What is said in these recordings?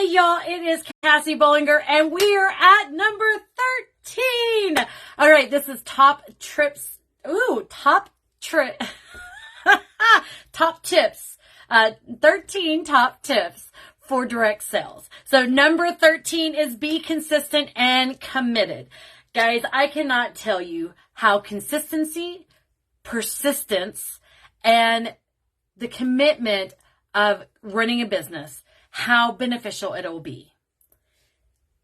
Hey y'all, it is Cassie Bollinger and we are at number 13. All right, this is top tips. 13 top tips for direct sales. So number 13 is be consistent and committed. Guys, I cannot tell you how consistency, persistence, and the commitment of running a business, how beneficial it will be.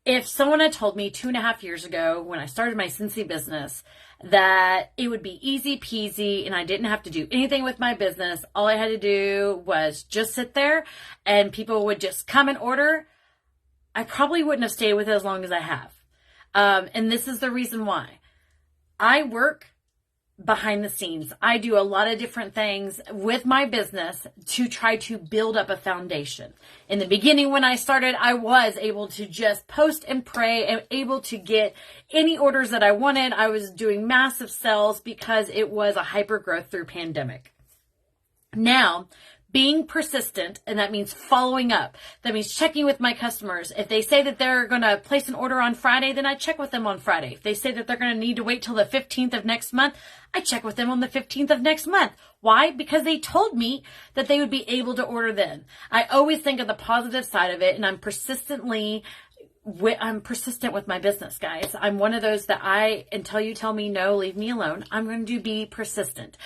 If someone had told me 2.5 years ago when I started my Scentsy business that it would be easy peasy and I didn't have to do anything with my business, all I had to do was just sit there and people would just come and order, I probably wouldn't have stayed with it as long as I have. And this is the reason why. I work behind the scenes. I do a lot of different things with my business to try to build up a foundation. In the beginning, when I started, I was able to just post and pray and able to get any orders that I wanted. I was doing massive sales because it was a hyper growth through pandemic. Now, being persistent, and that means following up. That means checking with my customers. If they say that they're going to place an order on Friday, then I check with them on Friday. If they say that they're going to need to wait till the 15th of next month, I check with them on the 15th of next month. Why? Because they told me that they would be able to order then. I always think of the positive side of it, and I'm persistent with my business, guys. I'm one of those that until you tell me no, leave me alone, I'm going to be persistent.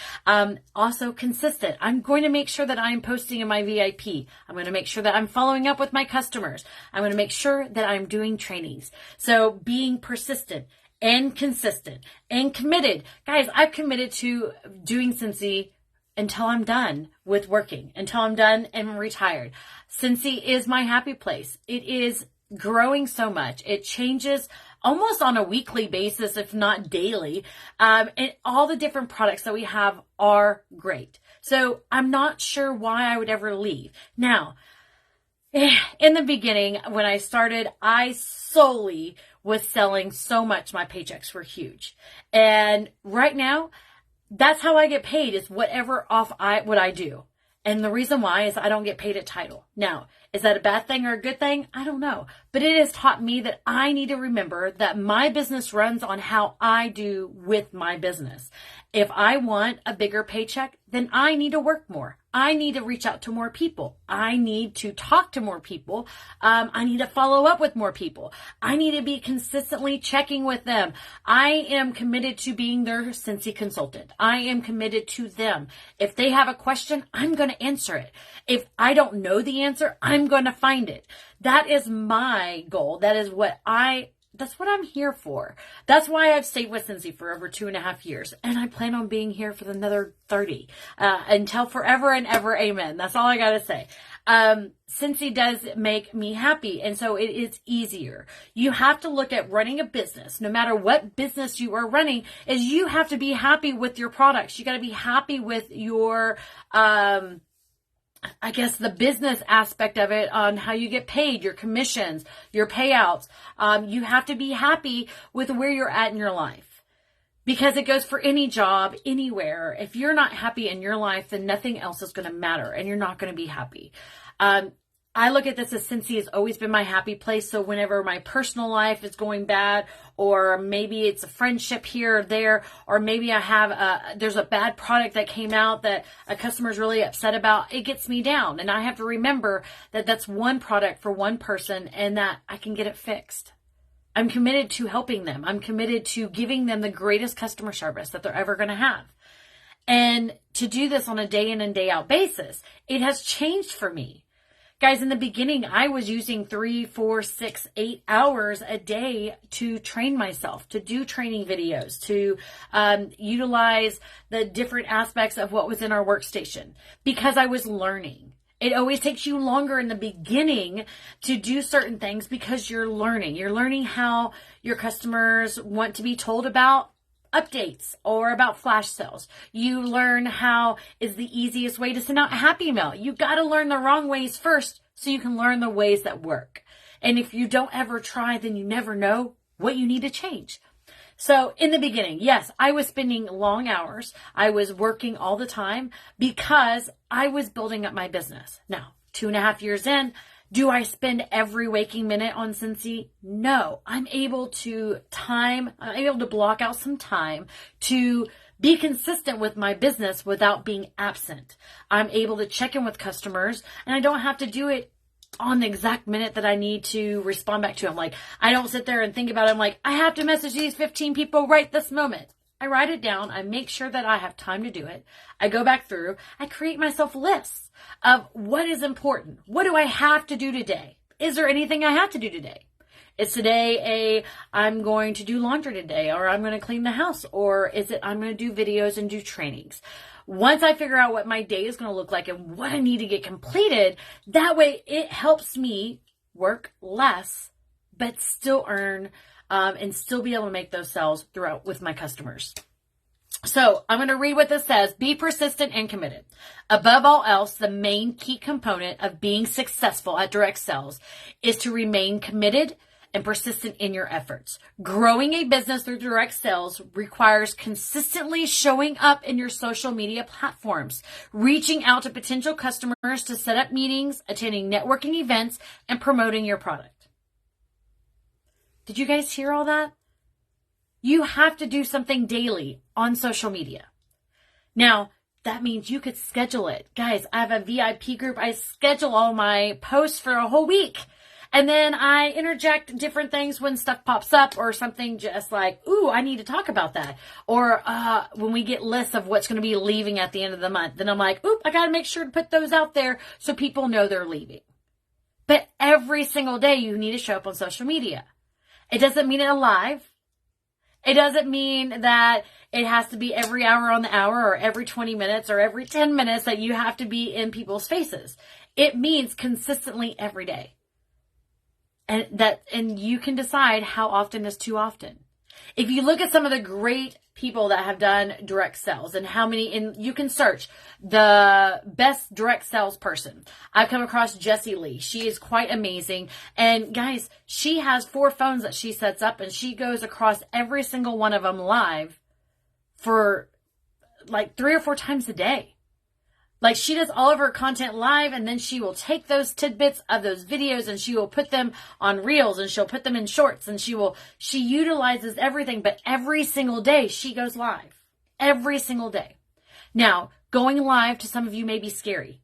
Also consistent. I'm going to make sure that I'm posting in my VIP. I'm going to make sure that I'm following up with my customers. I'm going to make sure that I'm doing trainings. So being persistent and consistent and committed. Guys, I've committed to doing Scentsy until I'm done with working, until I'm done and retired. Scentsy is my happy place. It is growing so much. It changes almost on a weekly basis, if not daily. And all the different products that we have are great. So I'm not sure why I would ever leave. Now, in the beginning, when I started, I solely was selling so much. My paychecks were huge. And right now, that's how I get paid, is whatever what I do. And the reason why is I don't get paid at title. Now, is that a bad thing or a good thing? I don't know. But it has taught me that I need to remember that my business runs on how I do with my business. If I want a bigger paycheck, then I need to work more. I need to reach out to more people. I need to talk to more people. I need to follow up with more people. I need to be consistently checking with them. I am committed to being their Scentsy consultant. I am committed to them. If they have a question, I'm going to answer it. If I don't know the answer, I'm going to find it. That is my goal. That's what I'm here for. That's why I've stayed with Scentsy for over 2.5 years. And I plan on being here for another 30, until forever and ever. Amen. That's all I got to say. Scentsy does make me happy. And so it is easier. You have to look at running a business, no matter what business you are running, is you have to be happy with your products. You got to be happy with your, the business aspect of it, on how you get paid, your commissions, your payouts. You have to be happy with where you're at in your life, because it goes for any job, anywhere. If you're not happy in your life, then nothing else is going to matter and you're not going to be happy. I look at this as Scentsy has always been my happy place. So whenever my personal life is going bad, or maybe it's a friendship here or there, or maybe there's a bad product that came out that a customer is really upset about, it gets me down. And I have to remember that that's one product for one person and that I can get it fixed. I'm committed to helping them. I'm committed to giving them the greatest customer service that they're ever going to have. And to do this on a day in and day out basis, it has changed for me. Guys, in the beginning, I was using 3, 4, 6, 8 hours a day to train myself, to do training videos, to utilize the different aspects of what was in our workstation, because I was learning. It always takes you longer in the beginning to do certain things because you're learning. You're learning how your customers want to be told about updates or about flash sales. You learn how is the easiest way to send out a happy mail. You got to learn the wrong ways first so you can learn the ways that work. And if you don't ever try, then you never know what you need to change. So in the beginning, yes, I was spending long hours. I was working all the time because I was building up my business. Now, 2.5 years in, Do I spend every waking minute on Scentsy? No. I'm able to block out some time to be consistent with my business without being absent. I'm able to check in with customers, and I don't have to do it on the exact minute that I need to respond back to them. Like, I don't sit there and think about it. I'm like, I have to message these 15 people right this moment. I write it down. I make sure that I have time to do it. I go back through. I create myself lists of what is important. What do I have to do today? Is there anything I have to do today? Is today I'm going to do laundry today, or I'm going to clean the house, or is it I'm going to do videos and do trainings? Once I figure out what my day is going to look like and what I need to get completed, that way it helps me work less, but still earn and still be able to make those sales throughout with my customers. So I'm going to read what this says. Be persistent and committed. Above all else, the main key component of being successful at direct sales is to remain committed and persistent in your efforts. Growing a business through direct sales requires consistently showing up in your social media platforms, reaching out to potential customers to set up meetings, attending networking events, and promoting your product. Did you guys hear all that? You have to do something daily on social media. Now, that means you could schedule it. Guys, I have a VIP group. I schedule all my posts for a whole week. And then I interject different things when stuff pops up or something just like, ooh, I need to talk about that. Or when we get lists of what's going to be leaving at the end of the month, then I'm like, oop, I got to make sure to put those out there so people know they're leaving. But every single day you need to show up on social media. It doesn't mean it live. It doesn't mean that it has to be every hour on the hour or every 20 minutes or every 10 minutes that you have to be in people's faces. It means consistently every day. And you can decide how often is too often. If you look at some of the great people that have done direct sales and how many, and you can search the best direct sales person. I've come across Jessie Lee. She is quite amazing. And guys, she has 4 phones that she sets up and she goes across every single one of them live for like 3 or 4 times a day. Like, she does all of her content live, and then she will take those tidbits of those videos and she will put them on reels and she'll put them in shorts and she utilizes everything, but every single day she goes live. Every single day. Now, going live to some of you may be scary.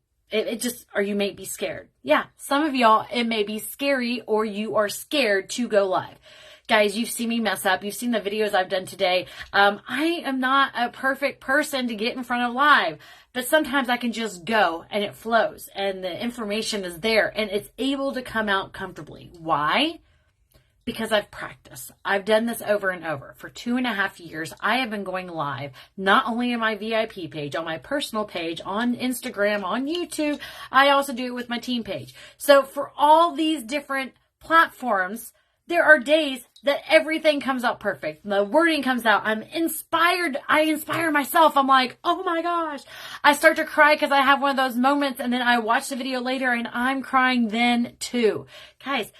Or you may be scared. Yeah, some of y'all, it may be scary or you are scared to go live. Guys, you've seen me mess up. You've seen the videos I've done today. I am not a perfect person to get in front of live, but sometimes I can just go and it flows and the information is there and it's able to come out comfortably. Why? Because I've practiced. I've done this over and over. For 2.5 years, I have been going live, not only on my VIP page, on my personal page, on Instagram, on YouTube. I also do it with my team page. So for all these different platforms, there are days that everything comes out perfect. The wording comes out. I'm inspired. I inspire myself. I'm like, oh my gosh. I start to cry because I have one of those moments and then I watch the video later and I'm crying then too. Guys,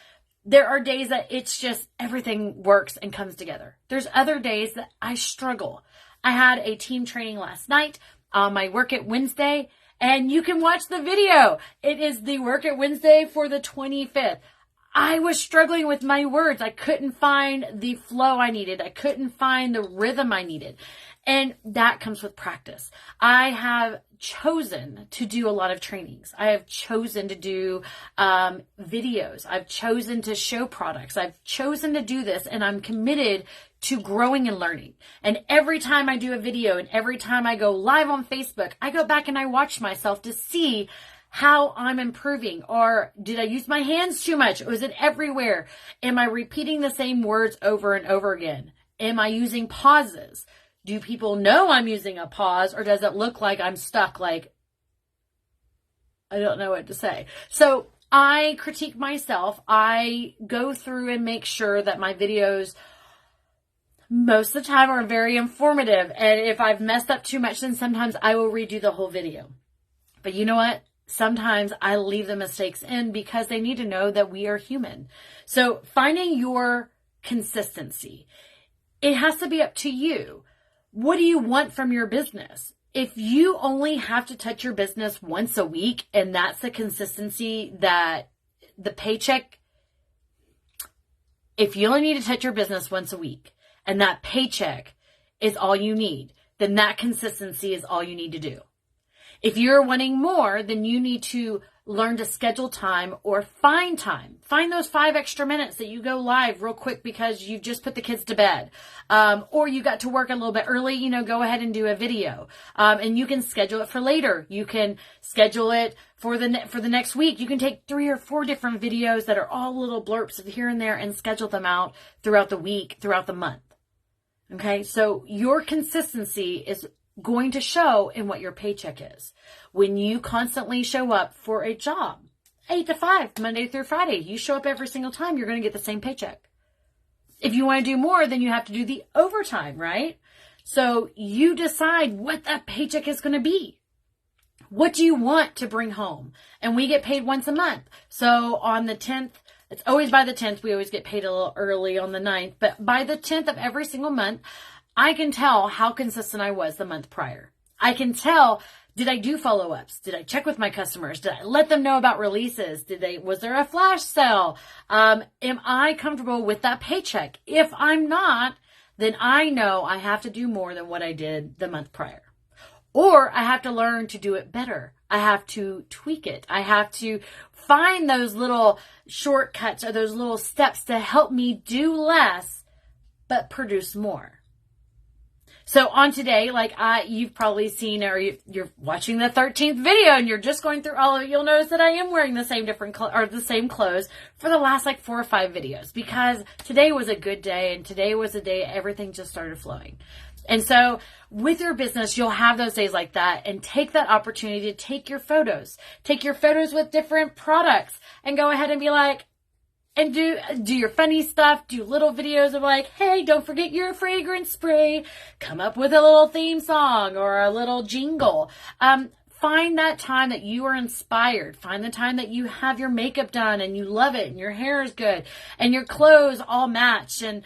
there are days that it's just everything works and comes together. There's other days that I struggle. I had a team training last night on my Work It Wednesday and you can watch the video. It is the Work It Wednesday for the 25th. I was struggling with my words. I couldn't find the flow I needed. I couldn't find the rhythm I needed. And that comes with practice. I have chosen to do a lot of trainings. I have chosen to do videos. I've chosen to show products. I've chosen to do this and I'm committed to growing and learning. And every time I do a video and every time I go live on Facebook, I go back and I watch myself to see how I'm improving, or did I use my hands too much? Or is it everywhere? Am I repeating the same words over and over again? Am I using pauses? Do people know I'm using a pause, or does it look like I'm stuck? Like, I don't know what to say. So I critique myself. I go through and make sure that my videos most of the time are very informative. And if I've messed up too much, then sometimes I will redo the whole video. But you know what? Sometimes I leave the mistakes in because they need to know that we are human. So finding your consistency, it has to be up to you. What do you want from your business? If you only have to touch your business once a week and that's the consistency that the paycheck, if you only need to touch your business once a week and that paycheck is all you need, then that consistency is all you need to do. If you're wanting more, then you need to learn to schedule time or find time. Find those 5 extra minutes that you go live real quick because you've just put the kids to bed. Or you got to work a little bit early, go ahead and do a video. And you can schedule it for later. You can schedule it for the next week. You can take 3 or 4 different videos that are all little blurps of here and there and schedule them out throughout the week, throughout the month. Okay. So your consistency is going to show in what your paycheck is. When you constantly show up for a job, 8 to 5, Monday through Friday, you show up every single time, you're going to get the same paycheck. If you want to do more, then you have to do the overtime, right? So you decide what that paycheck is going to be. What do you want to bring home? And we get paid once a month. So on the 10th, it's always by the 10th, we always get paid a little early on the 9th, but by the 10th of every single month, I can tell how consistent I was the month prior. I can tell, did I do follow-ups? Did I check with my customers? Did I let them know about releases? Was there a flash sale? Am I comfortable with that paycheck? If I'm not, then I know I have to do more than what I did the month prior. Or I have to learn to do it better. I have to tweak it. I have to find those little shortcuts or those little steps to help me do less, but produce more. So on today, you've probably seen, or you're watching the 13th video and you're just going through all of it, you'll notice that I am wearing the same the same clothes for the last 4 or 5 videos, because today was a good day and today was a day everything just started flowing. And so with your business, you'll have those days like that, and take that opportunity to take your photos with different products and go ahead and be like, and do your funny stuff, do little videos of hey, don't forget your fragrance spray, come up with a little theme song or a little jingle. Find that time that you are inspired. Find the time that you have your makeup done and you love it and your hair is good and your clothes all match. And,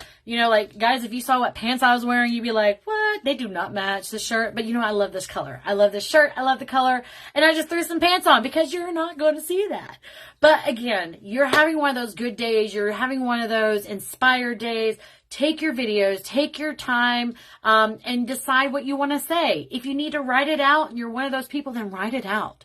guys, if you saw what pants I was wearing, you'd be like, what? They do not match the shirt. But I love this color. I love this shirt. I love the color. And I just threw some pants on because you're not going to see that. But again, you're having one of those good days. You're having one of those inspired days. Take your videos, take your time, and decide what you want to say. If you need to write it out and you're one of those people, then write it out.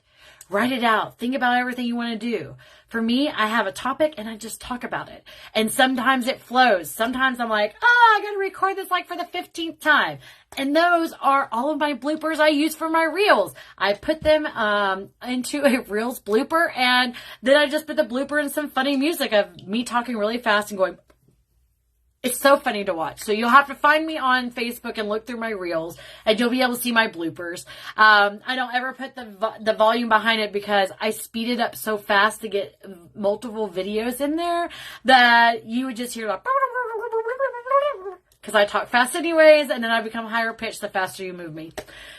Write it out. Think about everything you want to do. For me, I have a topic and I just talk about it. And sometimes it flows. Sometimes I'm like, I got to record this for the 15th time. And those are all of my bloopers I use for my reels. I put them into a reels blooper, and then I just put the blooper in some funny music of me talking really fast and going. It's so funny to watch. So you'll have to find me on Facebook and look through my reels, and you'll be able to see my bloopers. I don't ever put the volume behind it because I speed it up so fast to get multiple videos in there that you would just hear because I talk fast anyways, and then I become higher pitched the faster you move me.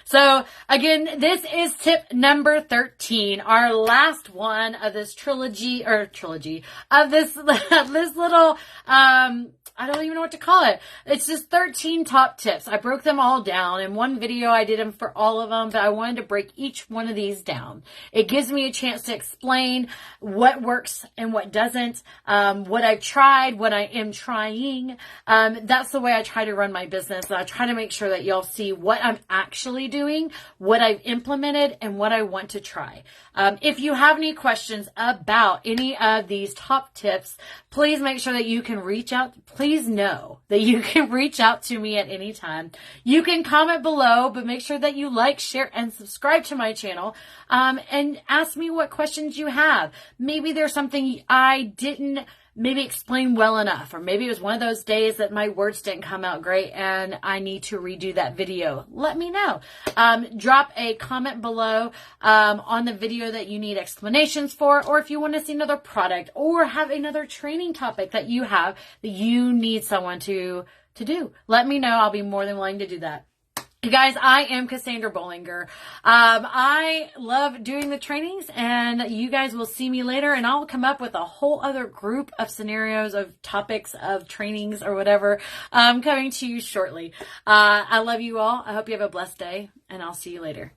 So again, this is tip number 13, our last one of this trilogy of this little, I don't even know what to call it. It's just 13 top tips. I broke them all down. In one video, I did them for all of them, but I wanted to break each one of these down. It gives me a chance to explain what works and what doesn't, what I've tried, what I am trying. That's the way I try to run my business. I try to make sure that y'all see what I'm actually doing, what I've implemented, and what I want to try. If you have any questions about any of these top tips, please make sure that you can reach out. Please know that you can reach out to me at any time. You can comment below, but make sure that you like, share, and subscribe to my channel, and ask me what questions you have. Maybe there's something I didn't maybe explain well enough, or maybe it was one of those days that my words didn't come out great and I need to redo that video. Let me know. Drop a comment below on the video that you need explanations for, or if you want to see another product or have another training topic that you have that you need someone to do. Let me know. I'll be more than willing to do that. You guys, I am Casandra Bollinger. I love doing the trainings, and you guys will see me later, and I'll come up with a whole other group of scenarios, of topics, of trainings, or whatever, coming to you shortly. I love you all. I hope you have a blessed day, and I'll see you later.